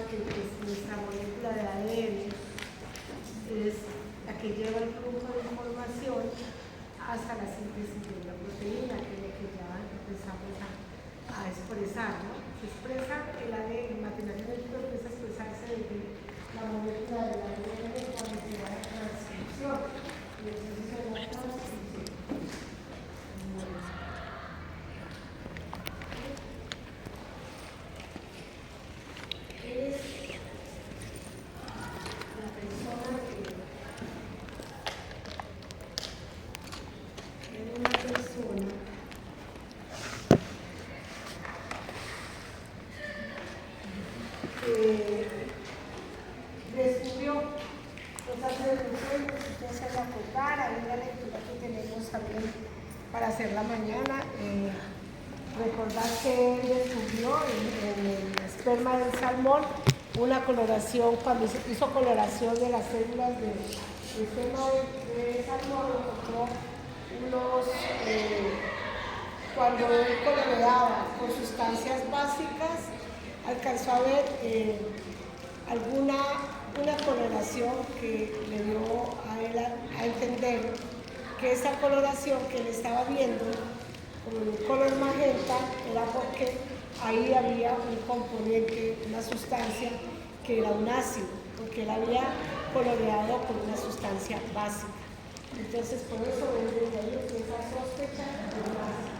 que nuestra molécula de ADN es la que lleva el flujo de información hasta la síntesis de una proteína, que es lo que ya empezamos a expresar, ¿no? Se expresa el ADN, matemática genética empieza a expresarse desde la molécula del ADN cuando se da la transcripción. Y entonces se da la transcripción. Es la persona que es una persona que descubrió los ácidos nucleicos, usted se va a acordar, hay una lectura que tenemos también para hacer la mañana. Recordar que él descubrió en el esperma del salmón una coloración, cuando hizo coloración de las células del esperma del salmón, encontró cuando él coloreaba con sustancias básicas, alcanzó a ver una coloración que le dio a él a entender que esa coloración que él estaba viendo con el color magenta era porque ahí había un componente, una sustancia que era un ácido, porque él había coloreado con una sustancia básica. Entonces, por eso desde ahí empieza a sospechar de un ácido.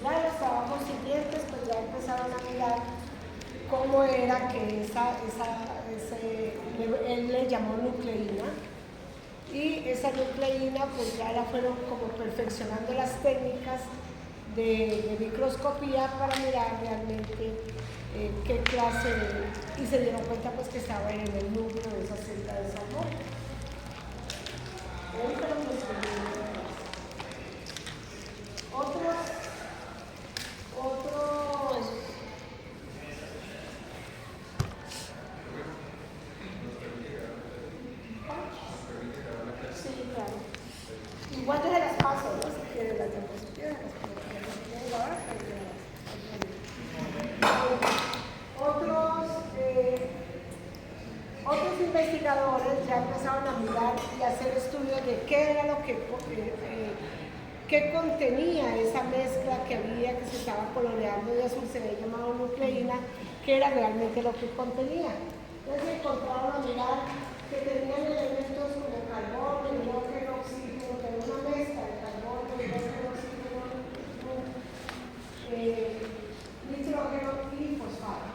Ya en los trabajos siguientes, pues ya empezaron a mirar cómo era que él le llamó nucleína, y esa nucleína pues ya la fueron como perfeccionando las técnicas de microscopía para mirar realmente qué clase y se dieron cuenta pues que estaba en el núcleo de esa celda de salmón. Otros sí, claro. Igual te las paso, ¿no? Si quieres las diapositivas, otros investigadores ya empezaron a mirar y hacer estudios de qué era lo que qué contenía esa mezcla que había, que se estaba coloreando de azul, se había llamado nucleína, qué era realmente lo que contenía. Entonces encontraron a mirar que tenían elementos como carbono, hidrógeno, oxígeno, que era una mezcla de carbono, hidrógeno, oxígeno, nitrógeno y fosfato.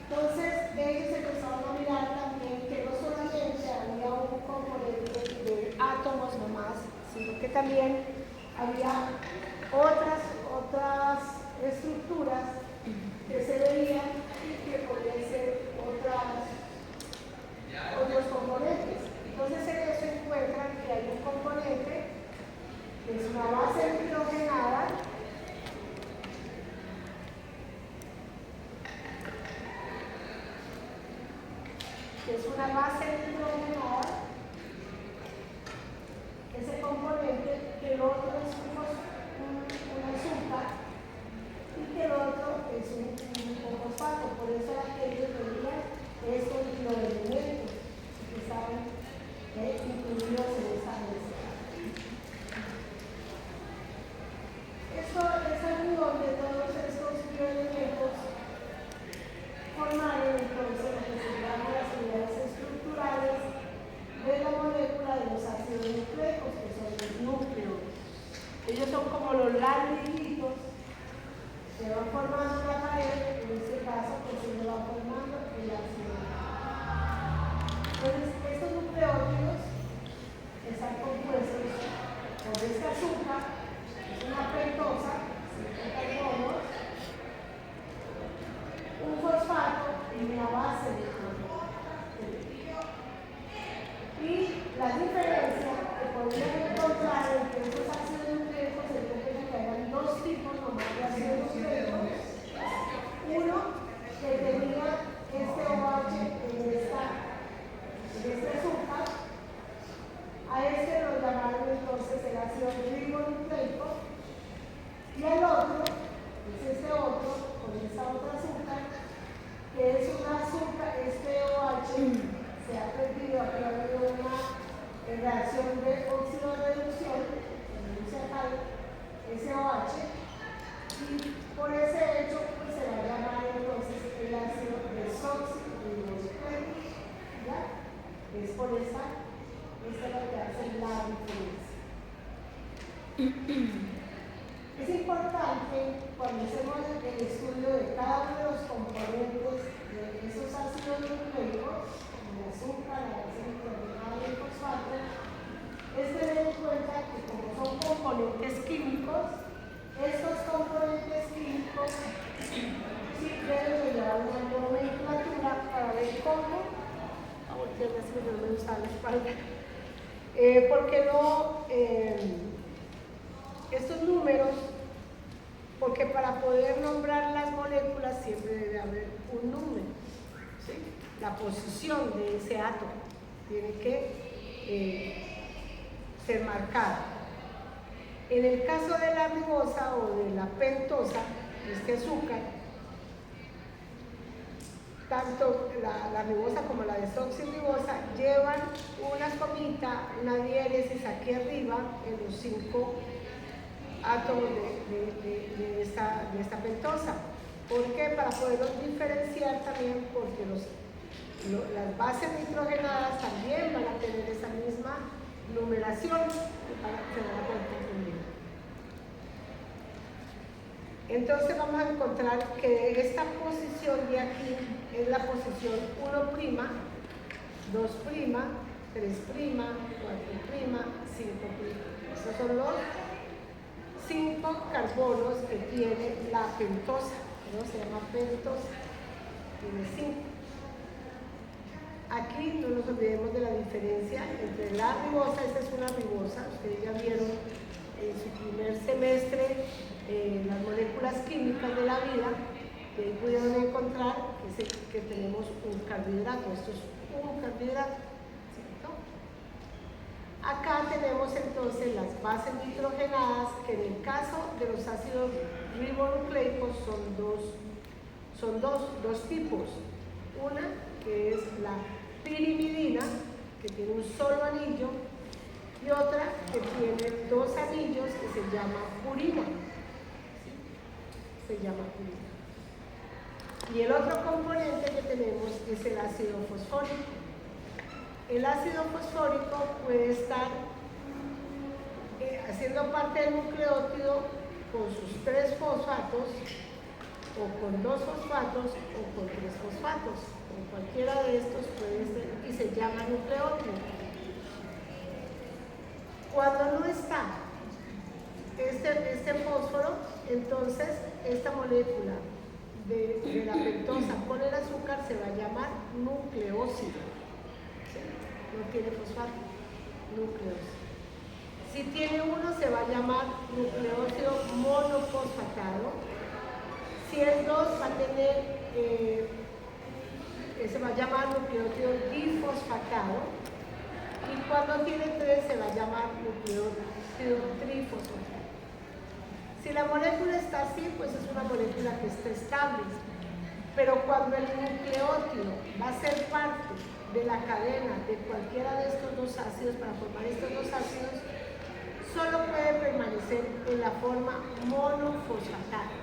Entonces, ellos empezaron a mirar también que no solamente había un componente de átomos nomás, sino que también había otras estructuras que se veían y que podían ser otros componentes. Entonces, en eso encuentran que hay un componente que es una base hidrogenada, ese componente, que el otro es un azúcar y que el otro es un fosfato. Por eso era que ellos veían estos elementos que estaban incluidos en esa mezcla. Esa unión de todos estos bioelementos formaron entonces lo que se llama las unidades estructurales de la molécula de los ácidos nucleicos, que son los núcleos. Ellos son como los ladrillitos que van formando la pared, en este caso pues se va formando el ácido. Entonces, estos nucleótidos están compuestos por este azúcar, que es una pentosa, 50 carbonos, un fosfato y una base de carbono. Y la diferencia que podrían encontrar entre estos ácidos nucleicos es que eran dos tipos nomás de ácidos nucleicos. Uno que tenía este OH en este azúcar, a este lo llamaron entonces el ácido ribonucleico, y al otro, es este otro, con esta otra azúcar, Es importante cuando hacemos el estudio de cada uno de los componentes de esos ácidos nucleicos, como el azúcar, la base nitrogenada y el fosfato, es tener en cuenta que como son componentes químicos, estos componentes químicos sí deben de llevar una nomenclatura para ver cómo, ya no me gusta la espalda, porque no, estos números, porque para poder nombrar las moléculas siempre debe haber un número, ¿sí? La posición de ese átomo tiene que ser marcada. En el caso de la ribosa o de la pentosa, este azúcar, tanto la ribosa como la desoxirribosa llevan una comita, una diéresis aquí arriba en los 5 átomos de esta pentosa. ¿Por qué? Para poderlos diferenciar también, porque las bases nitrogenadas también van a tener esa misma numeración que se van a poder confundir. Entonces vamos a encontrar que esta posición de aquí es la posición 1', 2', 3', 4', 5'. Estos son los 5 carbonos que tiene la pentosa, ¿no? Se llama pentosa, tiene 5. Aquí no nos olvidemos de la diferencia entre la ribosa, esta es una ribosa, ustedes ya vieron en su primer semestre las moléculas químicas de la vida, que ahí pudieron encontrar que tenemos un carbohidrato, esto es un carbohidrato, ¿cierto? Acá tenemos entonces las bases nitrogenadas, que en el caso de los ácidos ribonucleicos son dos tipos. Una que es la pirimidina, que tiene un solo anillo, y otra que tiene 2 anillos, que se llama purina. Se llama purina. Y el otro componente que tenemos es el ácido fosfórico. El ácido fosfórico puede estar haciendo parte del nucleótido con sus 3 fosfatos, o con 2 fosfatos, o con 3 fosfatos. Con cualquiera de estos puede ser, y se llama nucleótido. Cuando no está este fósforo, entonces esta molécula de la pentosa con el azúcar se va a llamar nucleósido. ¿Sí? No tiene fosfato, nucleósido. Si tiene uno, se va a llamar nucleósido monofosfatado. Si es 2, va a tener, se va a llamar nucleótido difosfatado. Y cuando tiene 3, se va a llamar nucleótido trifosfatado. Si la molécula está así, pues es una molécula que está estable. Pero cuando el nucleótido va a ser parte de la cadena de cualquiera de estos 2 ácidos, para formar estos 2 ácidos, solo puede permanecer en la forma monofosfatada.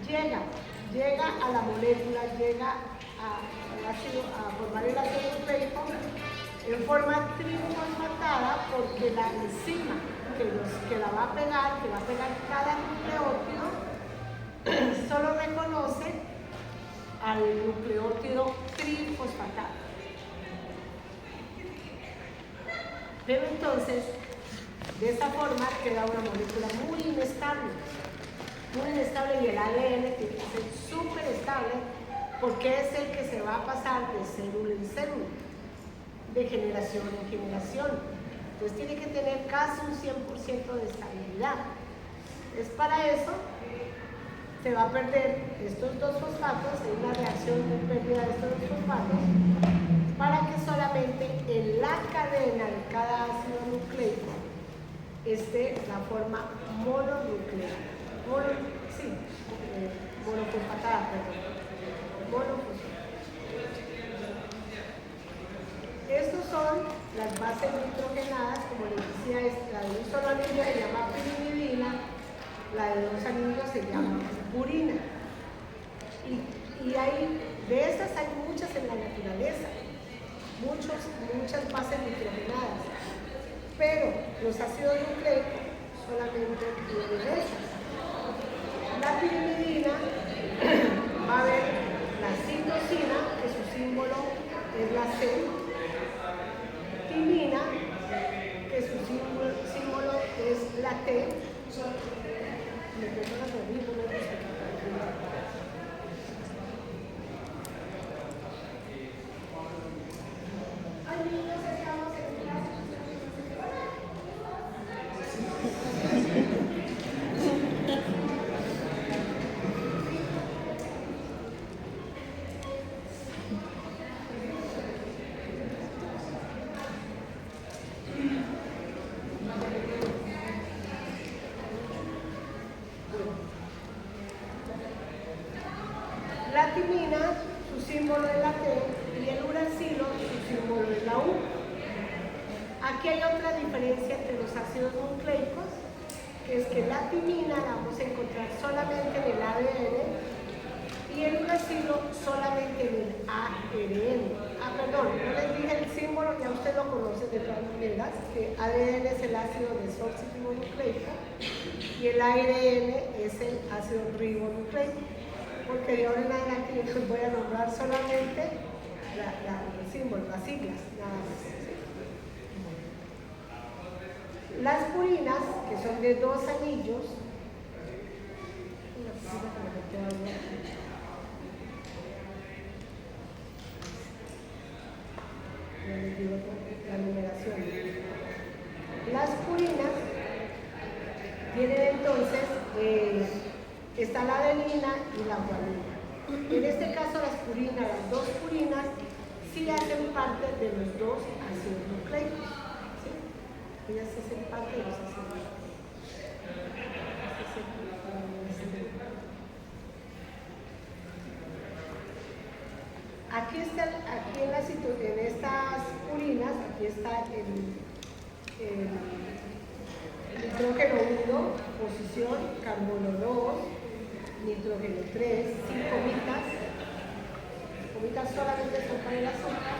Llega a la molécula, llega a formar el ácido nucleico en forma trifosfatada, porque la enzima que la va a pegar cada nucleótido, solo reconoce al nucleótido trifosfatado. Pero entonces, de esta forma queda una molécula muy inestable, y el ADN tiene que ser súper estable, porque es el que se va a pasar de célula en célula, de generación en generación. Entonces tiene que tener casi un 100% de estabilidad. Es para eso se va a perder estos 2 fosfatos, hay una reacción de pérdida de estos 2 fosfatos, para que solamente en la cadena de cada ácido nucleico esté la forma mononuclear. Monofosfatada, perdón. Monofosfatada. Estos son las bases nitrogenadas, como les decía, la de un solo anillo se llama pirimidina, la de 2 anillos se llama purina. Y de estas hay muchas en la naturaleza, muchas bases nitrogenadas. pero los ácidos nucleicos solamente tienen esas. La pirimidina va a haber la citosina, que su símbolo es la C, timina, que su símbolo es la T. La timina, su símbolo es la T, y el uracilo, su símbolo es la U. Aquí hay otra diferencia entre los ácidos nucleicos, que es que la timina la vamos a encontrar solamente en el ADN y el uracilo solamente en el ARN. Perdón, no les dije el símbolo, ya usted lo conoce de todas maneras, que ADN es el ácido desoxirribonucleico y el ARN es el ácido ribonucleico. Porque de ahora en adelante yo les voy a nombrar solamente el símbolo, las siglas, nada más. Las purinas, que son de 2 anillos, la numeración. Las purinas tienen entonces está la adenina y la guanina. En este caso las purinas, las 2 purinas, sí hacen parte de los 2 ácidos nucleicos. ¿Sí? Ellas hacen parte de los ácidos nucleicos. Aquí está, en estas purinas, aquí está el nitrógeno 1, posición, carbono 2, nitrógeno 3, 5 gomitas. Gomitas solamente son para el azúcar.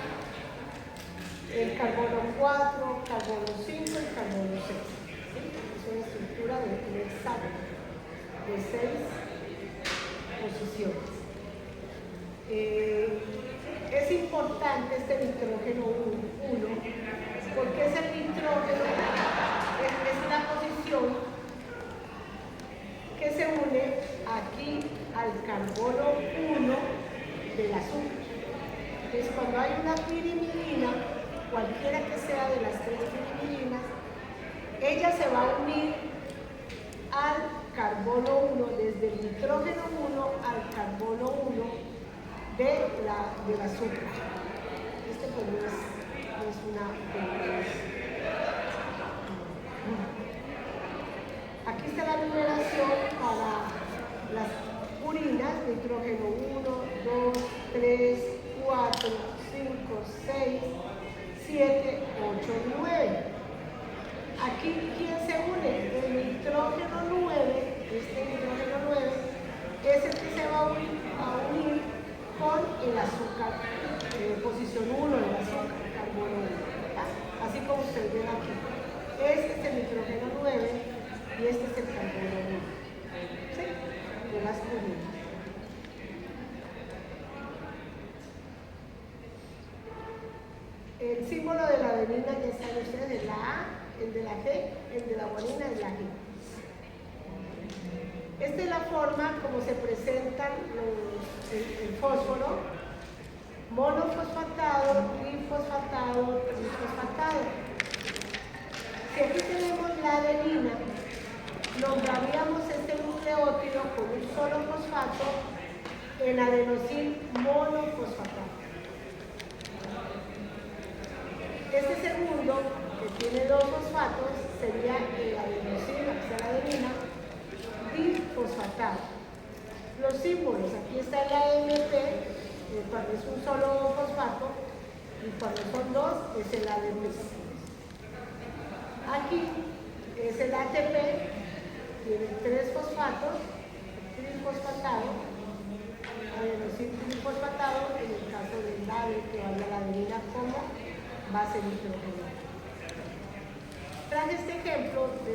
El carbono 4, carbono 5 y carbono 6. ¿Sí? Es una estructura de un hexágono de 6 posiciones. Es importante este nitrógeno 1 porque es el nitrógeno, es una posición que se une aquí al carbono 1 del azúcar. Entonces, cuando hay una pirimidina, cualquiera que sea de las 3 pirimidinas, ella se va a unir al carbono 1, desde el nitrógeno 1 al carbono 1 del azúcar. Este pues no es una... Aquí está la numeración para las purinas, nitrógeno 1, 2, 3, 4, 5, 6, 7, 8 y 9. Aquí, ¿quién se une? El nitrógeno 9, este nitrógeno 9, es el que se va a unir con el azúcar, posición 1 del azúcar, carbono 1. Así como ustedes ven aquí. Este es el nitrógeno 9 y este es el carbono 1. ¿Sí? De las purinas. El símbolo de la adenina ya saben ustedes, es la A, el de la G, el de la guanina es la G. Esta es la forma como se presentan el fósforo: monofosfatado, trifosfatado, trifosfatado. Si aquí tenemos la adenina, nombraríamos este nucleótido con un solo fosfato en adenosil monofosfatado. Este segundo, que tiene 2 fosfatos, sería el adenosil, o sea, la adenina, difosfatado. Los símbolos, aquí está el AMP, cuando es un solo fosfato, y cuando son 2 es el ADP. Aquí es el ATP, tiene 3 fosfatos, trifosfatado, adenosil trifosfatado, en el caso del ADE, que vaya la adenina como base nitrógeno. traje este ejemplo de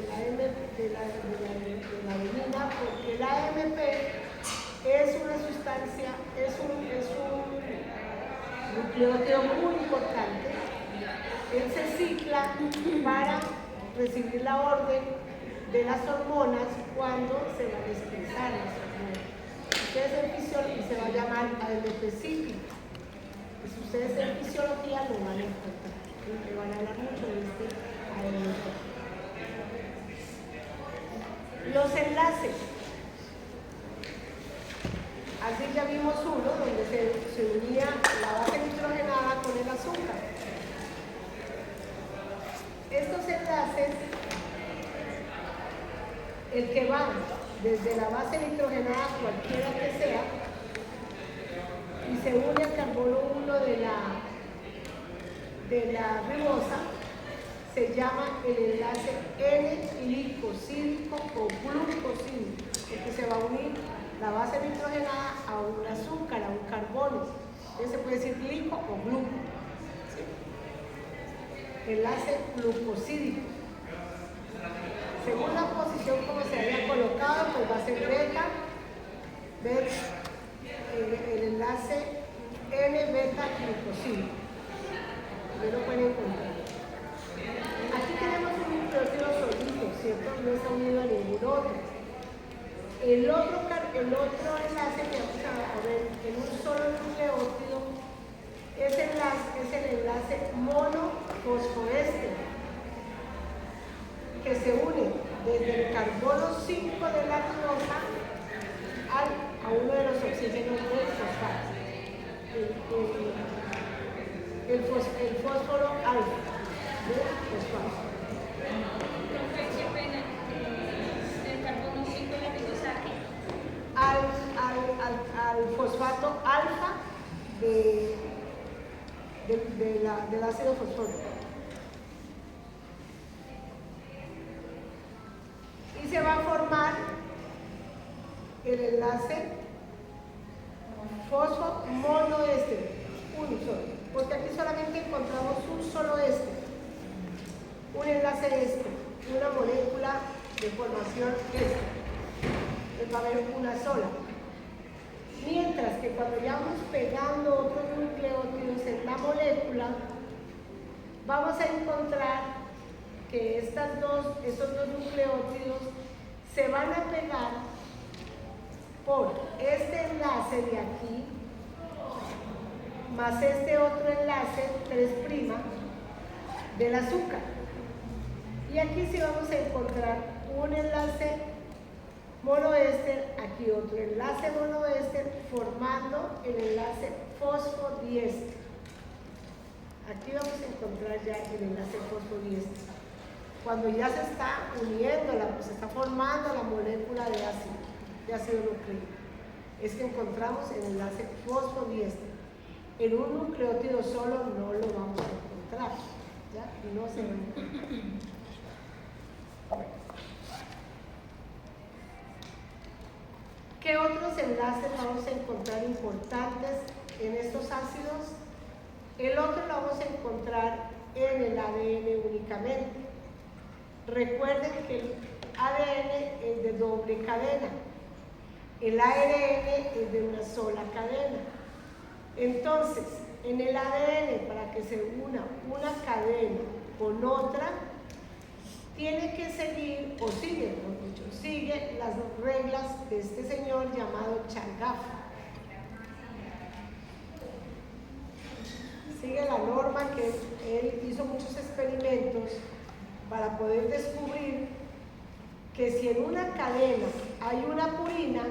la adenina porque la AMP es una sustancia, es un nucleótido muy importante. Él se cicla para recibir la orden de las hormonas cuando se van a expresar las hormonas. Ustedes en fisiología se va a llamar AMP cíclico. Si ustedes en fisiología lo van a encontrar. Me van a hablar mucho de este AMP. Los enlaces. Así ya vimos uno donde se unía la base nitrogenada con el azúcar. Estos enlaces, el que va desde la base nitrogenada, cualquiera que sea, y se une al carbono 1 de la ribosa, se llama el enlace N-glicosídico o glucosídico, porque se va a unir la base nitrogenada a un azúcar, a un carbono. Entonces se puede decir glico o gluco. ¿Sí? Enlace glucosídico. Según la posición como se haya colocado, pues va a ser beta, el enlace N-beta glucosídico. Ustedes lo pueden encontrar. Aquí tenemos un nucleótido solito, ¿cierto? No está unido a ningún otro. El otro enlace que vamos a ver en un solo nucleótido es el enlace monofosfoéster, que se une desde el carbono 5 de la ribosa a uno de los oxígenos del fosfato, el fósforo alfa. Qué pena, del carbono 5 de la ribosa al fosfato alfa del ácido fosfórico. Y se va a formar el enlace fosfo monoéster, uno solo, porque aquí solamente encontramos un solo éster, un enlace éster, una molécula de formación éster. Entonces va a haber una sola. Mientras que cuando ya vamos pegando otros nucleótidos en la molécula, vamos a encontrar que estos dos nucleótidos se van a pegar por este enlace de aquí, más este otro enlace, 3' del azúcar. Y aquí sí vamos a encontrar un enlace monoéster, aquí otro enlace monoéster, formando el enlace fosfodiéster. Aquí vamos a encontrar ya el enlace fosfodiéster. Cuando ya se está uniendo, se está formando la molécula de ácido nucleico, es que encontramos el enlace fosfodiéster. En un nucleótido solo no lo vamos a encontrar, ¿ya? No se va a encontrar. ¿Qué otros enlaces vamos a encontrar importantes en estos ácidos? El otro lo vamos a encontrar en el ADN únicamente. Recuerden que el ADN es de doble cadena, el ARN es de una sola cadena. Entonces, en el ADN, para que se una una cadena con otra, tiene que seguir, o sigue, mejor dicho, sigue las reglas de este señor llamado Chargaff. Sigue la norma que él hizo muchos experimentos para poder descubrir que si en una cadena hay una purina,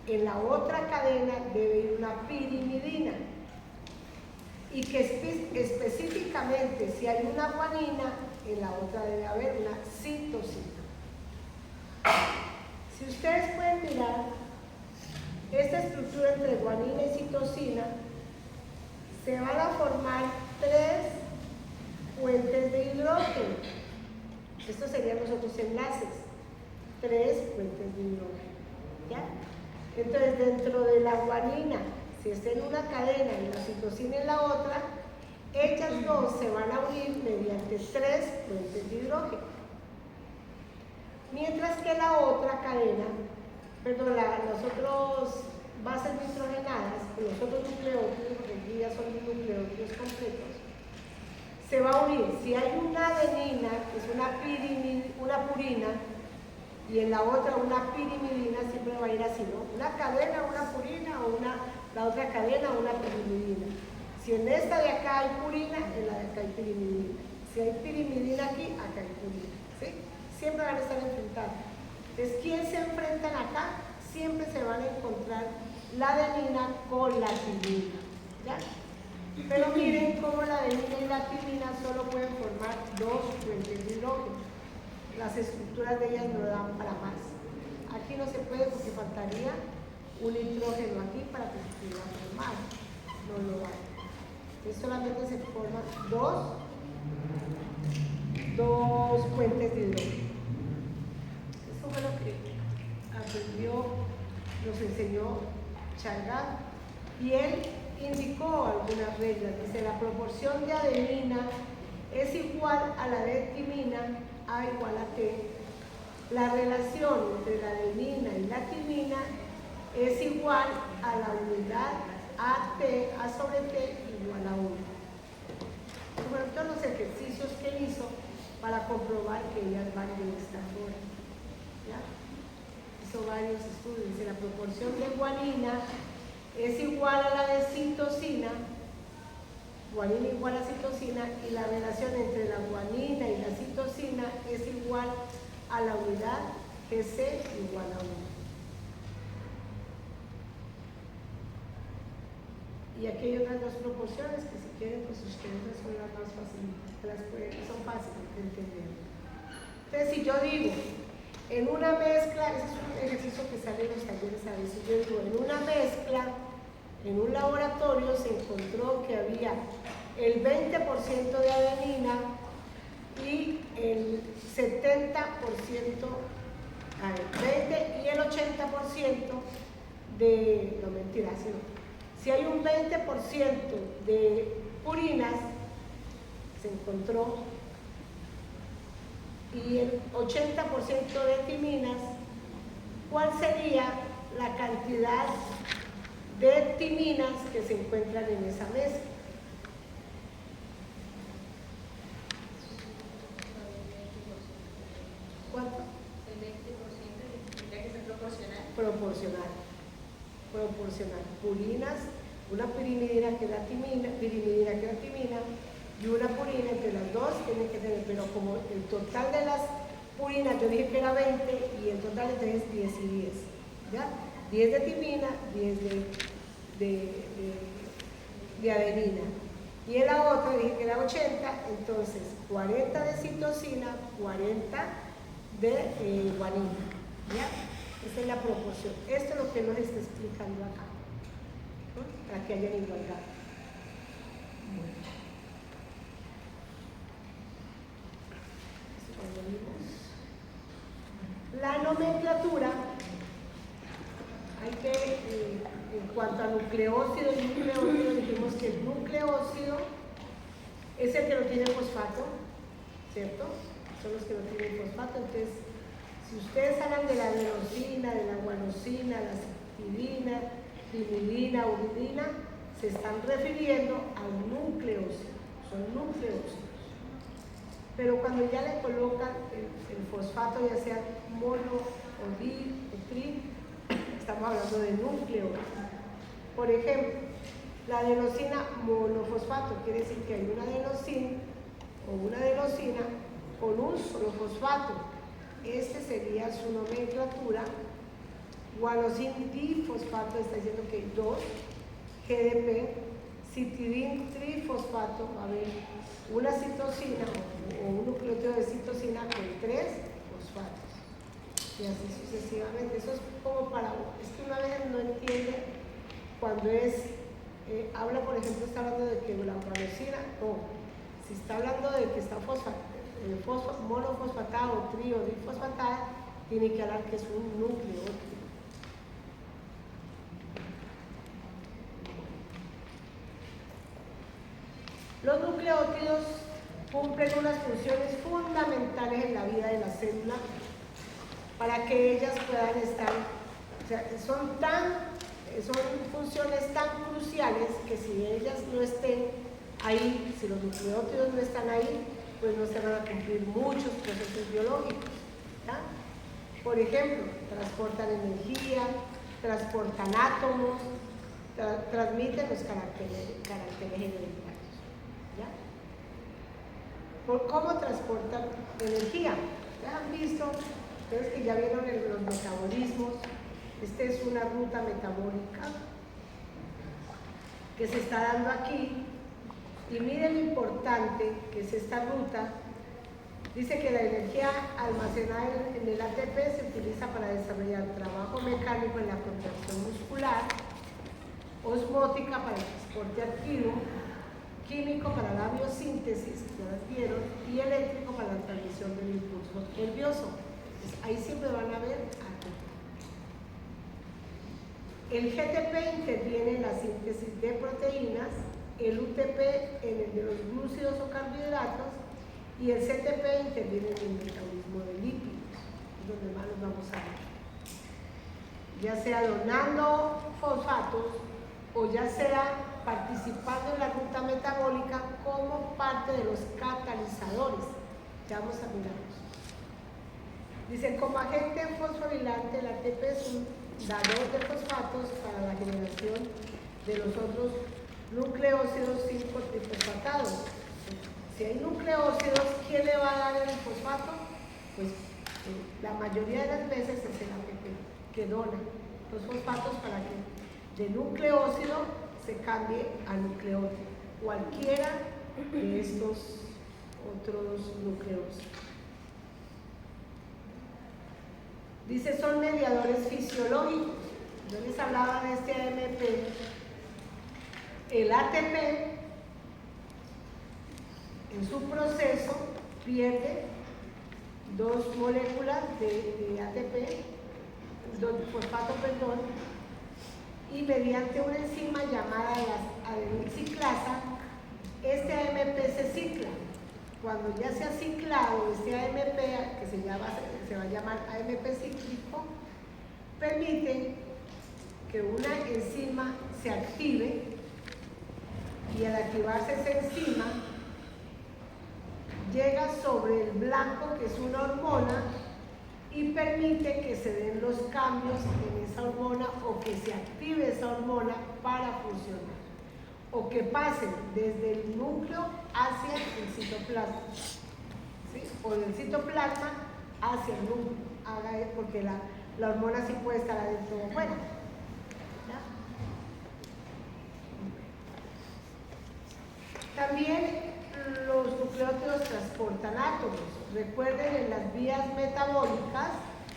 en la otra cadena debe ir una pirimidina. Y que específicamente si hay una guanina, en la otra debe haber una citosina. Si ustedes pueden mirar, esta estructura entre guanina y citosina, se van a formar 3 fuentes de hidrógeno. Estos serían los otros enlaces. 3 fuentes de hidrógeno. ¿Ya? Entonces, dentro de la guanina, si está en una cadena y la citosina en la otra, ellas dos se van a unir mediante 3 fuentes de hidrógeno. Mientras que la otra cadena, perdón, los otros bases nitrogenadas, los otros nucleótidos, porque aquí ya son nucleótidos completos, se va a unir. Si hay una adenina, que es una purina, y en la otra una pirimidina, siempre va a ir así, ¿no? Una cadena, una purina, o la otra cadena, una pirimidina. Si en esta de acá hay purina, en la de acá hay pirimidina. Si hay pirimidina aquí, acá hay purina, ¿sí? Siempre van a estar enfrentados. Entonces, ¿quién se enfrentan acá? Siempre se van a encontrar la adenina con la timina, ¿ya? Pero miren cómo la adenina y la timina solo pueden formar dos puentes de hidrógeno. Las estructuras de ellas no dan para más. Aquí no se puede porque faltaría un nitrógeno aquí para que se pudiera formar. No lo hay. Entonces solamente se forman dos puentes de hidrógeno. Esto fue lo que nos enseñó Chang'an, y él indicó algunas reglas. Dice: la proporción de adenina es igual a la de timina, A igual a T. La relación entre la adenina y la timina es igual a la unidad A sobre T igual a 1. Fueron todos los ejercicios que él hizo para comprobar que ellas van de esta forma. ¿Ya? Hizo varios estudios. Dice: la proporción de guanina es igual a la de citosina, guanina igual a citosina, y la relación entre la guanina y la citosina es igual a la unidad GC igual a 1. Y aquí hay otras dos proporciones que, si quieren, pues ustedes resuelvan más fácilmente, son fáciles de entender. Entonces, si yo digo, en una mezcla, ese es un ejercicio que sale en los talleres a veces, yo digo, en una mezcla, en un laboratorio se encontró que había el 20% de adenina y el 70%, 20 y el 80% de, no mentira, sino, si hay un 20% de purinas, se encontró, y el 80% de timinas, ¿cuál sería la cantidad de timinas que se encuentran en esa mezcla? ¿Cuánto? El 20% tendría que ser proporcional. Proporcional. Purinas, una pirimidina que da timina, y una purina, entre las dos tienen que tener, pero como el total de las purinas, yo dije que era 20, y el total entonces es 10 y 10, ¿ya? 10 de timina, 10 de adenina. Y en la otra dije que era 80, entonces 40 de citosina, 40 de guanina, ¿ya? Esa es la proporción. Esto es lo que nos está explicando acá, ¿no? Para que haya igualdad. La nomenclatura, hay que, en cuanto a nucleócido y nucleótido, dijimos que el nucleócido es el que no tiene fosfato, ¿cierto? Son los que no tienen fosfato. Entonces, si ustedes hablan de la adenosina, de la guanosina, la citidina, timidina, uridina, se están refiriendo al nucleócido, son nucleócidos. Pero cuando ya le colocan el fosfato, ya sea mono o di o tri, estamos hablando de núcleo. Por ejemplo, la adenosina monofosfato quiere decir que hay una adenosina o una adenosina con un solo fosfato. Este sería su nomenclatura. Guanosin difosfato está diciendo que hay 2 GDP. Citidin trifosfato, va a haber una citosina o un nucleótido de citosina con 3 fosfatos. Y así sucesivamente. Eso es como para, es que una vez no entiende cuando habla, por ejemplo, está hablando de que la guanosina, no, si está hablando de que está monofosfatada o tri o difosfatada, tiene que hablar que es un nucleótido. Los nucleótidos cumplen unas funciones fundamentales en la vida de la célula para que ellas puedan estar, o sea, son funciones tan cruciales que si ellas no estén ahí, si los nucleótidos no están ahí, pues no se van a cumplir muchos procesos biológicos, ¿ya? Por ejemplo, transportan energía, transportan átomos, transmiten los caracteres hereditarios, ¿ya? ¿Por cómo transportan energía? ¿Ya han visto? Ustedes que ya vieron los metabolismos. Esta es una ruta metabólica que se está dando aquí. Y miren lo importante que es esta ruta. Dice que la energía almacenada en el ATP se utiliza para desarrollar trabajo mecánico en la contracción muscular, osmótica para el transporte activo, químico para la biosíntesis, ya las vieron, y eléctrico para la transmisión del impulso nervioso. Entonces, ahí siempre van a ver ATP. El GTP interviene en la síntesis de proteínas, el UTP en el de los glúcidos o carbohidratos, y el CTP interviene en el metabolismo de lípidos, donde más los vamos a ver. Ya sea donando fosfatos o ya sea participando en la ruta metabólica como parte de los catalizadores. Ya vamos a mirarlos. Dice, como agente fosforilante, el ATP es un dador de fosfatos para la generación de los otros nucleócidos 5-trifosfatados. Si hay nucleócidos, ¿quién le va a dar el fosfato? Pues la mayoría de las veces es el ATP que dona los fosfatos para que de nucleócido se cambie a nucleótido, cualquiera de estos otros nucleócidos. Dice, son mediadores fisiológicos. Yo les hablaba de este AMP. El ATP en su proceso pierde dos moléculas de ATP, fosfato, perdón, y mediante una enzima llamada la adenilciclasa, este AMP se cicla. Cuando ya se ha ciclado este AMP, que se va a llamar AMP cíclico, permite que una enzima se active, y al activarse esa enzima llega sobre el blanco, que es una hormona, y permite que se den los cambios en esa hormona o que se active esa hormona para funcionar, o que pasen desde el núcleo hacia el citoplasma, ¿sí? O del citoplasma hacia el núcleo, porque la hormona sí puede estar adentro o fuera. También los nucleótidos transportan átomos. Recuerden, en las vías metabólicas,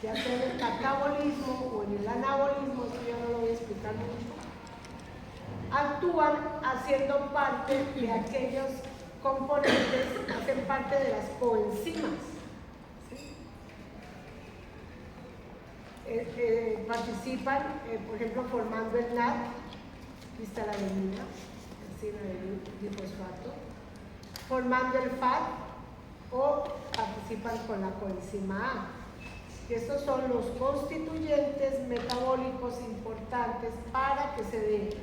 ya sea en el catabolismo o en el anabolismo, esto ya no lo voy a explicar mucho, actúan haciendo parte de aquellos componentes, hacen parte de las coenzimas. ¿Sí? Participan, por ejemplo, formando el NAD, aquí está la adenina, el difosfato, formando el FAT, o participan con la coenzima A. Estos son los constituyentes metabólicos importantes para que se dé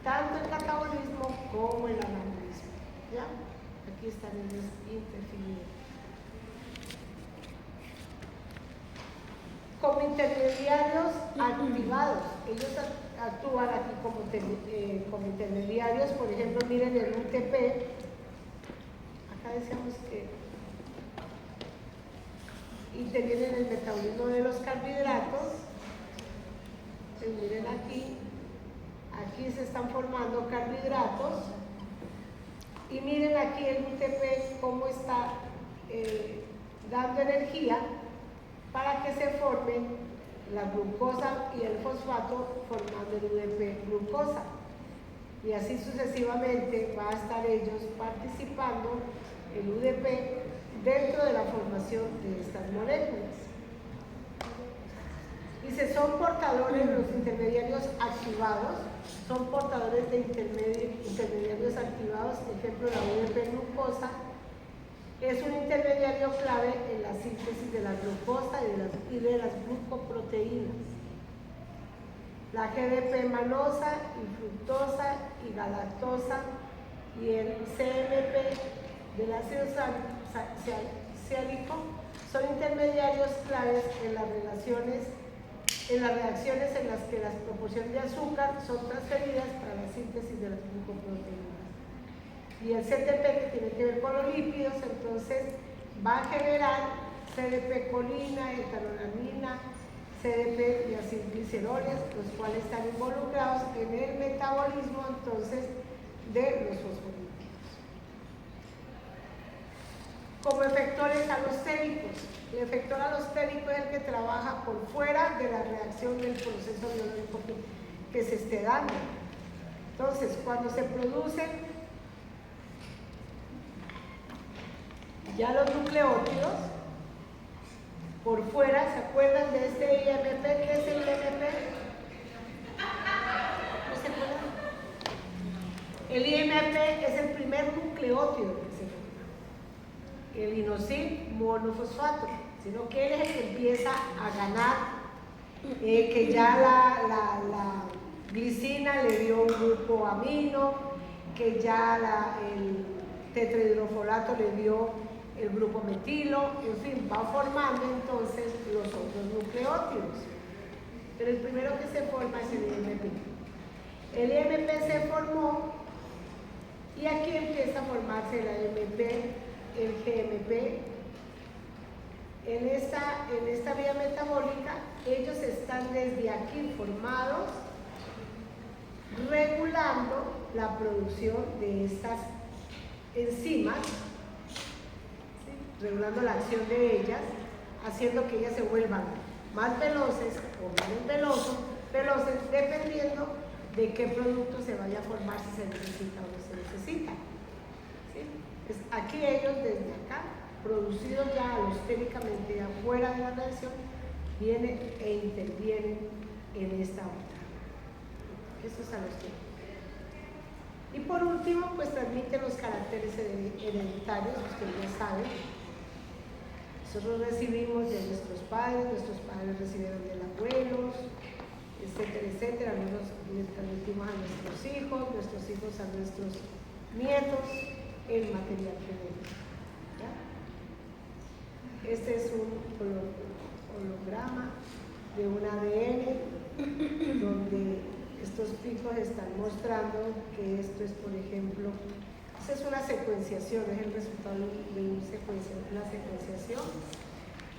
tanto el catabolismo como el anabolismo. ¿Ya? Aquí están ellos interfiriendo. Como intermediarios activados, ellos actúan aquí como intermediarios. Por ejemplo, miren el UTP, acá decíamos que intervienen en el metabolismo de los carbohidratos. Entonces, miren aquí se están formando carbohidratos, y miren aquí el UTP cómo está dando energía para que se formen la glucosa y el fosfato, formando el UDP glucosa, y así sucesivamente va a estar ellos participando el UDP dentro de la formación de estas moléculas. Dice, son portadores, los intermediarios activados, son portadores de intermediarios activados, ejemplo la UDP glucosa, Es un intermediario clave en la síntesis de la glucosa y de las glucoproteínas. La GDP manosa y fructosa y galactosa y el CMP del ácido siálico son intermediarios claves en las reacciones en las que las proporciones de azúcar son transferidas para la síntesis de las glucoproteínas. Y el CTP, que tiene que ver con los lípidos, entonces va a generar CDP colina, etanolamina, CDP y acilgliceroles, los cuales están involucrados en el metabolismo entonces de los fosfolípidos. Como efectores alostéricos, el efector alostérico es el que trabaja por fuera de la reacción del proceso biológico que se esté dando. Entonces, cuando se producen ya los nucleótidos, por fuera, ¿se acuerdan de este IMP? ¿Qué es el IMP? ¿No se acuerdan? El IMP es el primer nucleótido que se forma. El inosine monofosfato, sino que él es el que empieza a ganar, que ya la glicina le dio un grupo amino, que ya el tetrahidrofolato le dio el grupo metilo, en fin, va formando entonces los otros nucleótidos. Pero el primero que se forma es el IMP. El IMP se formó y aquí empieza a formarse el AMP, el GMP. En esta vía metabólica, ellos están desde aquí formados, regulando la producción de estas enzimas, regulando la acción de ellas, haciendo que ellas se vuelvan más veloces o menos veloces, dependiendo de qué producto se vaya a formar, si se necesita o no se necesita. ¿Sí? Pues aquí ellos, desde acá, producidos ya alostéricamente afuera de la reacción, vienen e intervienen en esta otra. Eso es alostérico. Y por último, pues transmiten los caracteres hereditarios, ustedes ya saben. Nosotros recibimos de nuestros padres recibieron del abuelos, etcétera, etcétera. Nosotros les transmitimos a nuestros hijos a nuestros nietos el material genético. ¿Ya? Este es un holograma de un ADN donde estos picos están mostrando que esto es, por ejemplo, esta es una secuenciación, es el resultado de una secuenciación.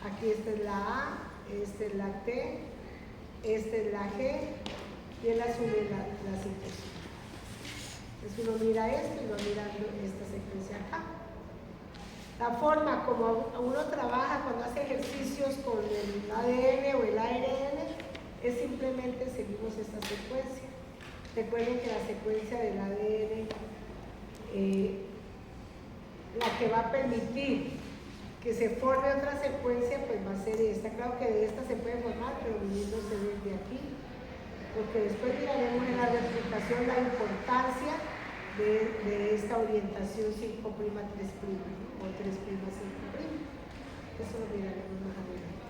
Aquí esta es la A, esta es la T, esta es la G y el azul es la citosina. Entonces uno mira esto y va mirando esta secuencia acá. La forma como uno trabaja cuando hace ejercicios con el ADN o el ARN es simplemente seguimos esta secuencia. Recuerden que la secuencia del ADN, la que va a permitir que se forme otra secuencia, pues va a ser esta. Claro que de esta se puede formar, pero viniéndose desde aquí, porque después miraremos en la replicación la importancia de esta orientación 5', 3', ¿no? O 3', 5'. Eso lo miraremos más adelante.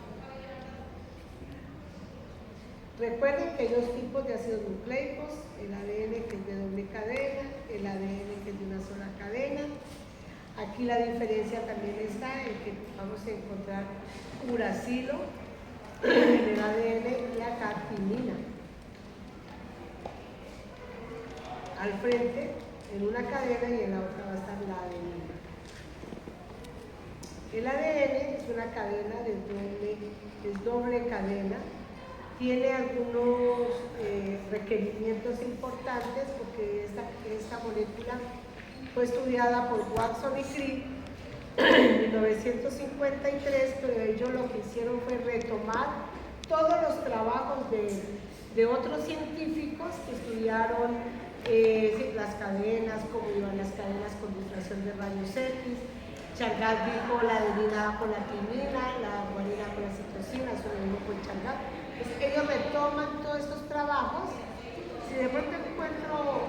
Recuerden que hay dos tipos de ácidos nucleicos, el ADN que es de doble cadena, el ADN que es de una sola cadena. Aquí la diferencia también está en que vamos a encontrar uracilo en el ADN y acá timina. Al frente, en una cadena y en la otra va a estar la adenina. El ADN es una cadena es doble cadena. Tiene algunos requerimientos importantes porque esta molécula fue estudiada por Watson y Crick en 1953, pero ellos lo que hicieron fue retomar todos los trabajos de otros científicos que estudiaron las cadenas, cómo iban las cadenas con difracción de rayos X. Chargat dijo la adenina con la timina, la guanina con la citosina, eso lo mismo con Chargat. Ellos retoman todos estos trabajos. Si de pronto encuentro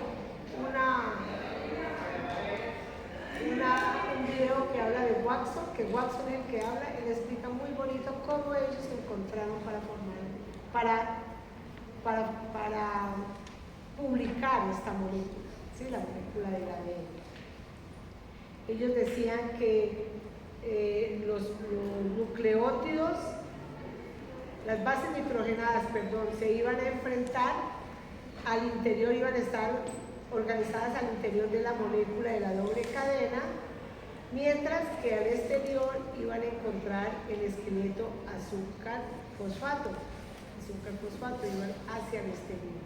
un video que habla de Watson Watson, que Watson es el que habla, él explica muy bonito cómo ellos se encontraron para formar, para publicar esta molécula, ¿sí? La molécula del ADN. Ellos decían que los nucleótidos, las bases nitrogenadas, se iban a enfrentar al interior, iban a estar organizadas al interior de la molécula de la doble cadena, mientras que al exterior iban a encontrar el esqueleto azúcar-fosfato, iban hacia el exterior.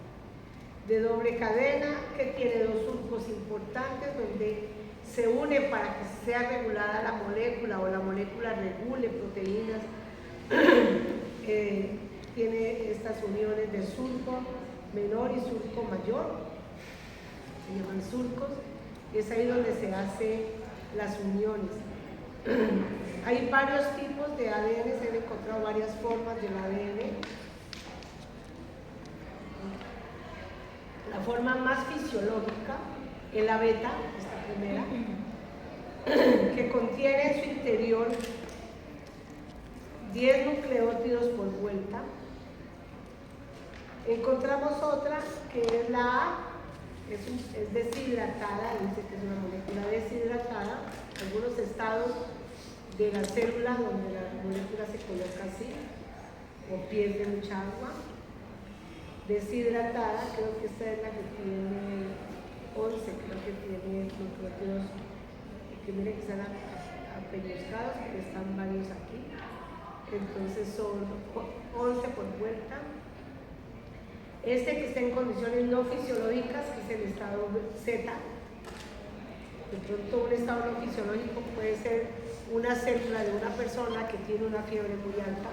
De doble cadena, que tiene dos surcos importantes donde se une para que sea regulada la molécula o la molécula regule proteínas. Tiene estas uniones de surco menor y surco mayor, se llaman surcos, y es ahí donde se hacen las uniones. Hay varios tipos de ADN, se han encontrado varias formas del ADN. La forma más fisiológica es la beta, esta primera, que contiene en su interior 10 nucleótidos por vuelta. Encontramos otra que es la A, es deshidratada, dice que es una molécula deshidratada. Algunos estados de la célula donde la molécula se coloca así o pierde mucha agua. Deshidratada, creo que esta es la que tiene 11, creo que tiene nucleótidos que miren que están apellizcados, porque están varios aquí. Entonces son 11 por vuelta. Este que está en condiciones no fisiológicas, que es el estado Z. De pronto un estado no fisiológico puede ser una célula de una persona que tiene una fiebre muy alta.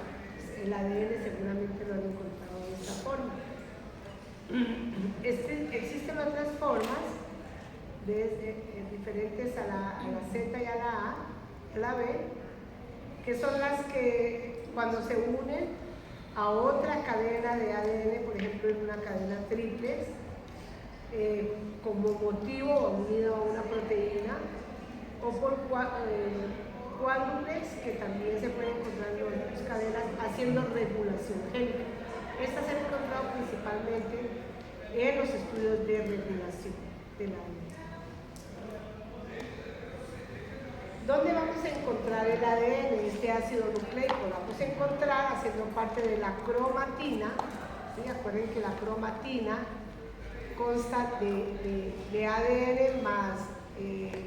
El ADN seguramente lo han encontrado de esta forma. Existen otras formas diferentes a la Z y a la B, que son las que cuando se unen a otra cadena de ADN, por ejemplo en una cadena triplex, como motivo o unido a una proteína, o por cuádruplex, que también se puede encontrar en otras cadenas haciendo regulación génica. Estas se han encontrado principalmente en los estudios de regulación del ADN. ¿Dónde vamos a encontrar el ADN, este ácido nucleico? Lo vamos a encontrar haciendo parte de la cromatina. ¿Sí? Acuerden que la cromatina consta de ADN más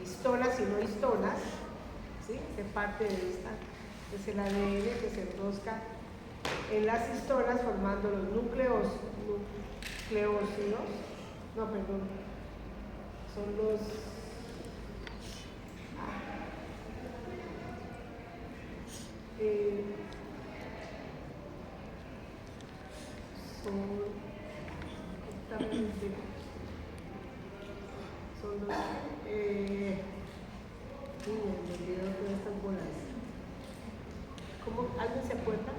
histonas y no histonas. ¿Sí? De parte de esta es el ADN que se enrosca en las histonas formando los nucleócidos. No, perdón. Son los... son los me olvidó todas estas bolas. ¿Cómo? ¿Alguien se acuerda?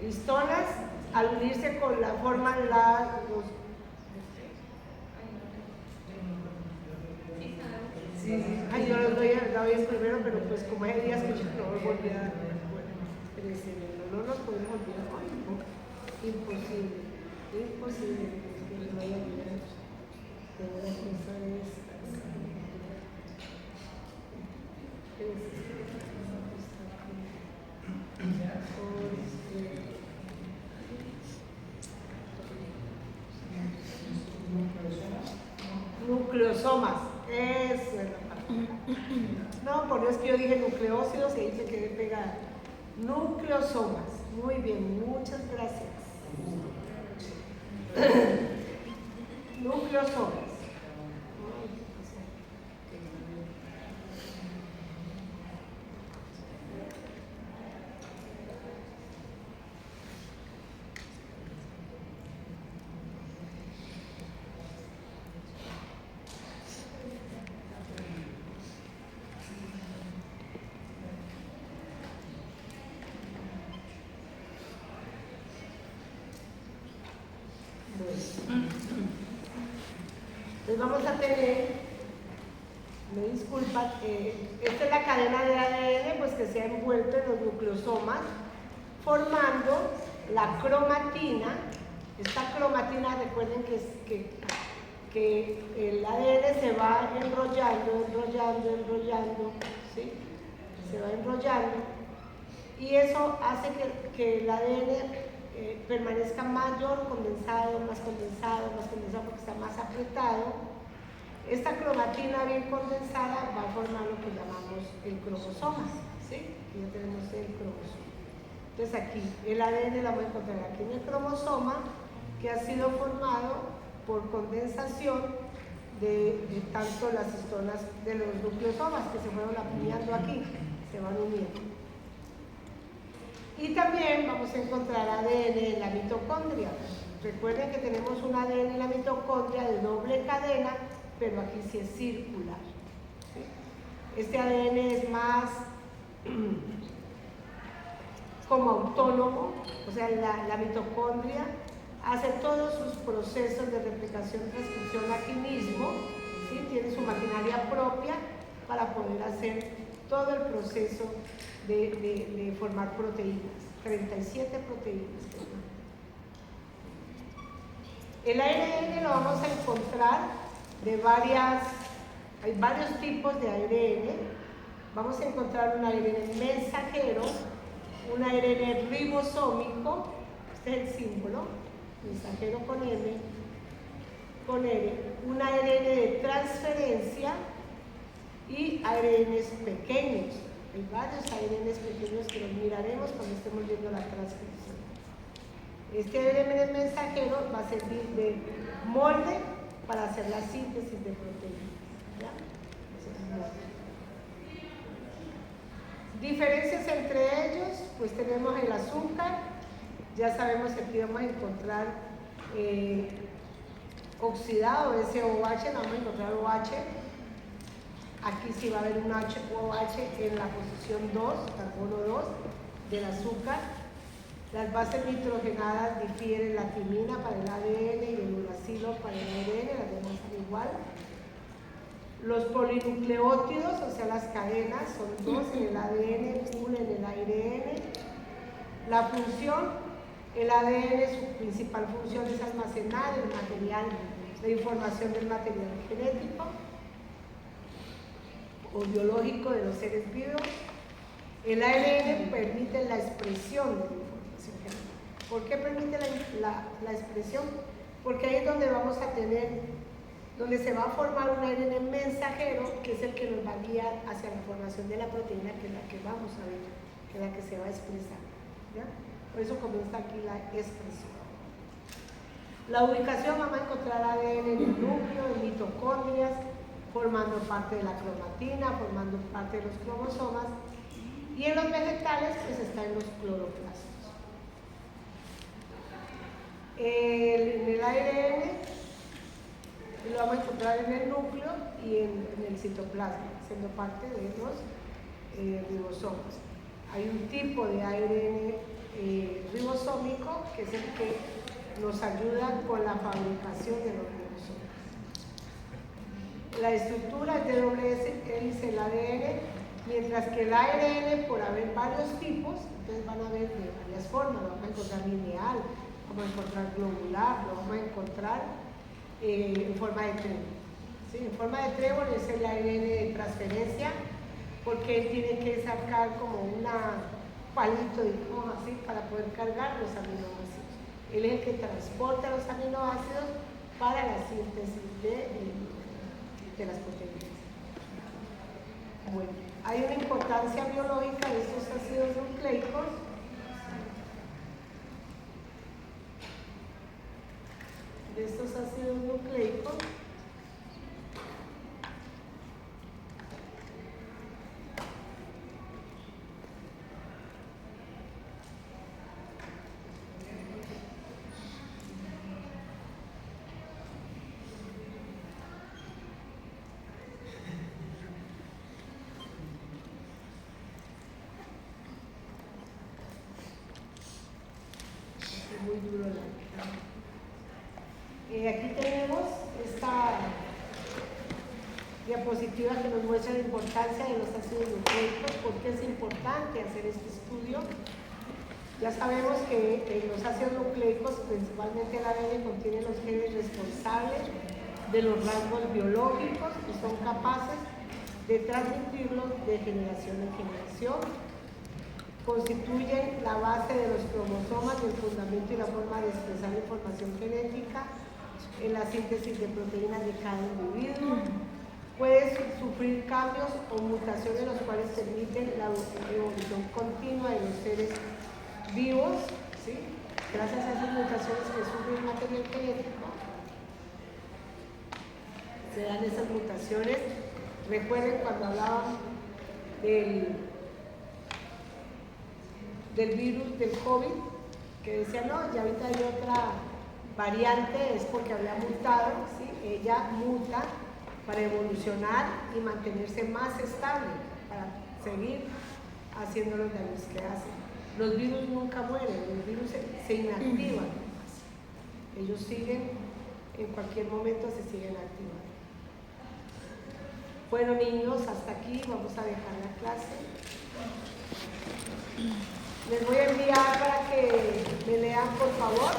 Histonas, al unirse con la forman los... Sí. Ay, yo lo voy a escribir, pero pues como hay días que yo no voy a olvidar. No nos podemos olvidar. Ay, no. Imposible. Imposible que nos vaya a olvidar de una cosa de esta. Nucleosomas, eso es la palabra. No, por Dios que yo dije nucleócidos y ahí se quedé pegada. Nucleosomas, muy bien, muchas gracias. Nucleosomas. Entonces vamos a tener, me disculpan, esta es la cadena de ADN pues, que se ha envuelto en los nucleosomas, formando la cromatina. Esta cromatina, recuerden que el ADN se va enrollando, ¿sí? Se va enrollando, y eso hace que el ADN permanezca mayor, condensado, porque está más apretado. Esta cromatina bien condensada va a formar lo que llamamos el cromosoma, ¿sí? Aquí ya tenemos el cromosoma. Entonces aquí el ADN la vamos a encontrar aquí en el cromosoma, que ha sido formado por condensación de tanto las histonas de los nucleosomas que se fueron apiñando aquí, se van uniendo. Y también vamos a encontrar ADN en la mitocondria. Recuerden que tenemos un ADN en la mitocondria de doble cadena, pero aquí sí es circular. ¿Sí? Este ADN es más como autónomo, o sea, la mitocondria hace todos sus procesos de replicación, transcripción aquí mismo, ¿sí? Tiene su maquinaria propia para poder hacer todo el proceso de formar proteínas, 37 proteínas. El ARN lo vamos a encontrar hay varios tipos de ARN. Vamos a encontrar un ARN mensajero, un ARN ribosómico, este es el símbolo, mensajero con M, con R, un ARN de transferencia y ARNs pequeños. Hay varios ARNs pequeños que los miraremos cuando estemos viendo la transcripción. Este ARN mensajero va a servir de molde para hacer la síntesis de proteínas. ¿Ya? Diferencias entre ellos, pues tenemos el azúcar. Ya sabemos que aquí vamos a encontrar oxidado, SOH, no vamos a encontrar OH. Aquí sí va a haber un OH en la posición 2, carbono 2 del azúcar. Las bases nitrogenadas difieren la timina para el ADN y el uracilo para el ARN, las demás son igual. Los polinucleótidos, o sea las cadenas, son 2 en el ADN, 1 en el ARN. La función, el ADN, su principal función es almacenar el material, la información del material genético o biológico de los seres vivos. El ARN permite la expresión de la información genética. ¿Por qué permite la expresión? Porque ahí es donde vamos a tener, donde se va a formar un ARN mensajero, que es el que nos va a guiar hacia la formación de la proteína, que es la que vamos a ver, que es la que se va a expresar. ¿Ya? Por eso comienza aquí la expresión. La ubicación, vamos a encontrar ADN en el núcleo, en mitocondrias, formando parte de la cromatina, formando parte de los cromosomas, y en los vegetales pues está en los cloroplastos. En el ARN lo vamos a encontrar en el núcleo y en el citoplasma, siendo parte de los ribosomas. Hay un tipo de ARN ribosómico que es el que nos ayuda con la fabricación de los ribosomas. La estructura es de doble hélice el ADN, mientras que el ARN, por haber varios tipos, entonces van a ver de varias formas. Lo vamos a encontrar lineal, vamos a encontrar globular, lo vamos a encontrar en forma de trébol. ¿Sí? En forma de trébol es el ARN de transferencia, porque él tiene que sacar como un palito, digamos así, para poder cargar los aminoácidos. Él es el que transporta los aminoácidos para la síntesis de las proteínas. Bueno, hay una importancia biológica de estos ácidos nucleicos. Muy duro aquí tenemos esta diapositiva que nos muestra la importancia de los ácidos nucleicos, por qué es importante hacer este estudio. Ya sabemos que los ácidos nucleicos, principalmente el ADN, contienen los genes responsables de los rasgos biológicos y son capaces de transmitirlos de generación en generación. Constituyen la base de los cromosomas y el fundamento y la forma de expresar información genética en la síntesis de proteínas de cada individuo. Puede sufrir cambios o mutaciones los cuales permiten la evolución continua de los seres vivos, ¿sí? Gracias a esas mutaciones que sufre el material genético, se dan esas mutaciones. Recuerden cuando hablaban del virus del COVID, que decían, no, ya ahorita hay otra variante, es porque había mutado, ¿sí? Ella muta para evolucionar y mantenerse más estable, para seguir haciendo los daños que hacen. Los virus nunca mueren, los virus se inactivan. Ellos siguen, en cualquier momento se siguen activando. Bueno, niños, hasta aquí vamos a dejar la clase. Les voy a enviar para que me lean, por favor,